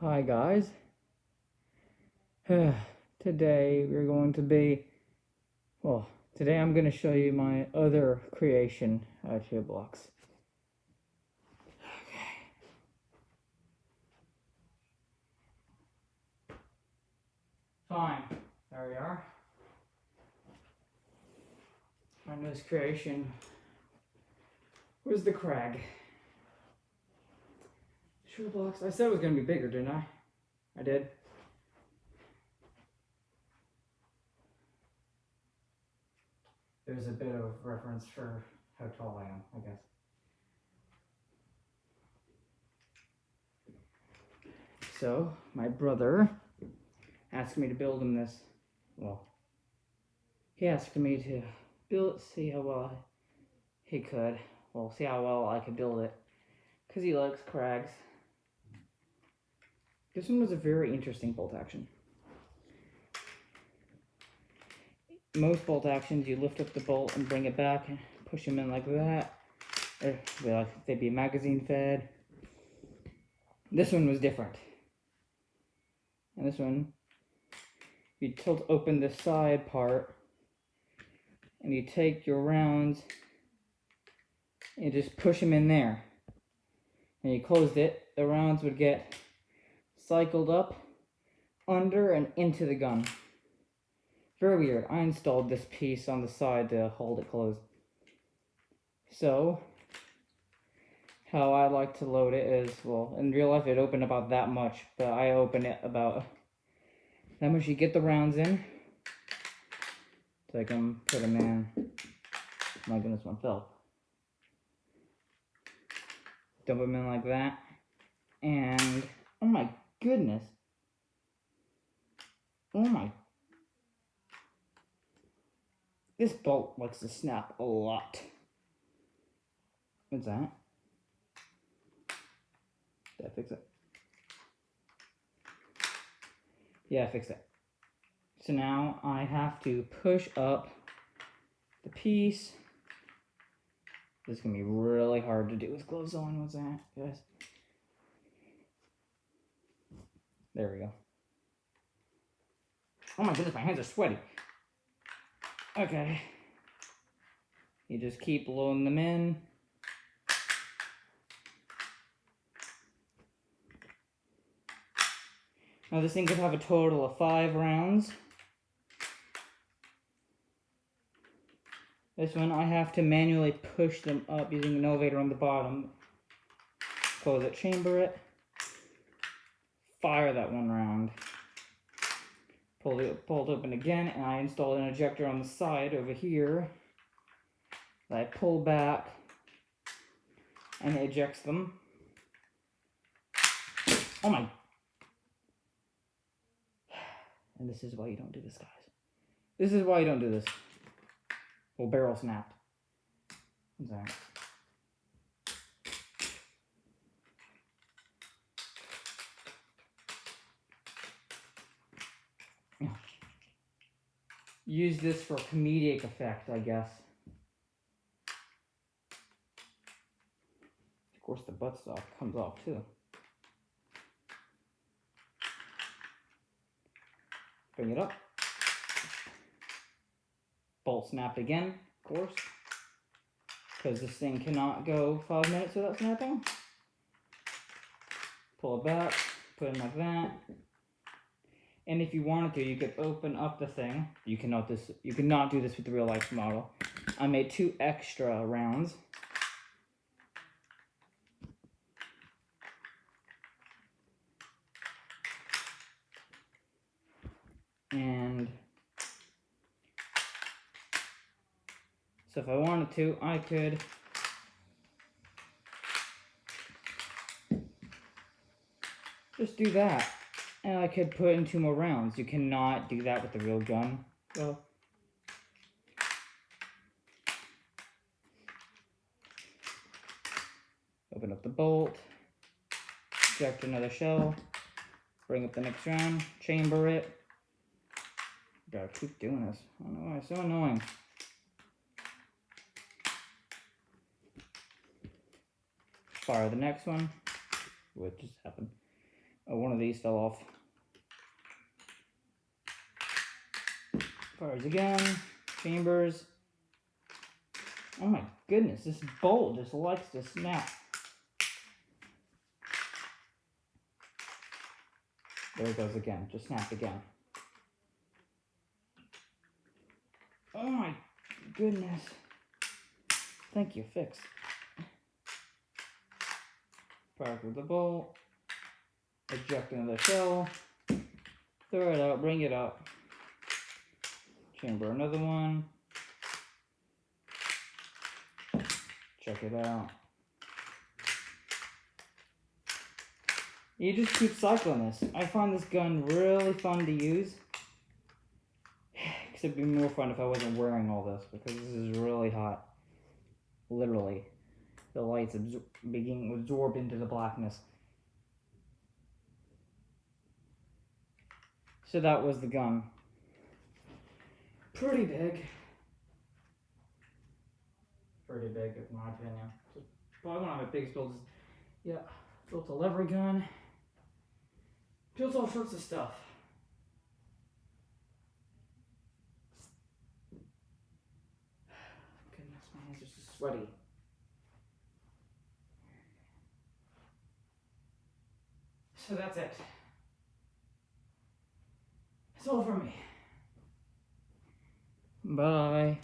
Hi guys. Today we're going to be, today I'm going to show you my other creation out of blocks. Okay. Fine. There we are. My newest creation was the Krag. Shoe blocks. I said it was going to be bigger, didn't I? I did. There's a bit of reference for how tall I am, I guess. So, my brother asked me to build him this. Well, he asked me to build it, see how well he could. Well, see how well I could build it. Because he likes Krags. This one was a very interesting bolt action. Most bolt actions, you lift up the bolt and bring it back and push them in like that. They'd be magazine fed. This one was different. And this one, you tilt open the side part and you take your rounds and you just push them in there. And you closed it, the rounds would get cycled up, under, and into the gun. Very weird. I installed this piece on the side to hold it closed. So, how I like to load it is, well, in real life it opened about that much, but I open it about that much. You get the rounds in. Take them, put them in. My goodness, one fell. Dump them in like that. And, oh my goodness. Oh my. This bolt likes to snap a lot. What's that? Did I fix it? Yeah, I fixed it. So now I have to push up the piece. This is going to be really hard to do with gloves on. What's that, guys? There we go. Oh my goodness, my hands are sweaty. Okay. You just keep loading them in. Now this thing could have a total of 5 rounds. This one I have to manually push them up using an elevator on the bottom. Close it, chamber it. Fire that one round. Pull it open again, and I installed an ejector on the side over here that I pull back and it ejects them. Oh my. And this is why you don't do this, guys. This is why you don't do this. Well, barrel snapped. What's that? Use this for comedic effect, I guess. Of course, the buttstock comes off too. Bring it up. Bolt snapped again, of course, because this thing cannot go 5 minutes without snapping. Pull it back, put it like that. And if you wanted to, you could open up the thing. You cannot do this with the real life model. I made 2 extra rounds. And so if I wanted to, I could just do that. And I could put in 2 more rounds. You cannot do that with the real gun. So open up the bolt, eject another shell, bring up the next round, chamber it. Gotta keep doing this. I don't know why it's so annoying. Fire the next one. What just happened? Oh, one of these fell off. Fires again. Chambers. Oh my goodness, this bolt just likes to snap. There it goes again. Just snapped again. Oh my goodness. Thank you, fix. Fire with the bolt. Eject into the shell. Throw it out, bring it up. Chamber another one. Check it out. You just keep cycling this. I find this gun really fun to use. Except it'd be more fun if I wasn't wearing all this, because this is really hot. Literally. The lights being absorbed into the blackness. So that was the gun. Pretty big. Pretty big, in my opinion. So probably one of my biggest builds. Yeah, built a lever gun. Built all sorts of stuff. Goodness, my hands are so sweaty. So that's it. That's all for me. Bye.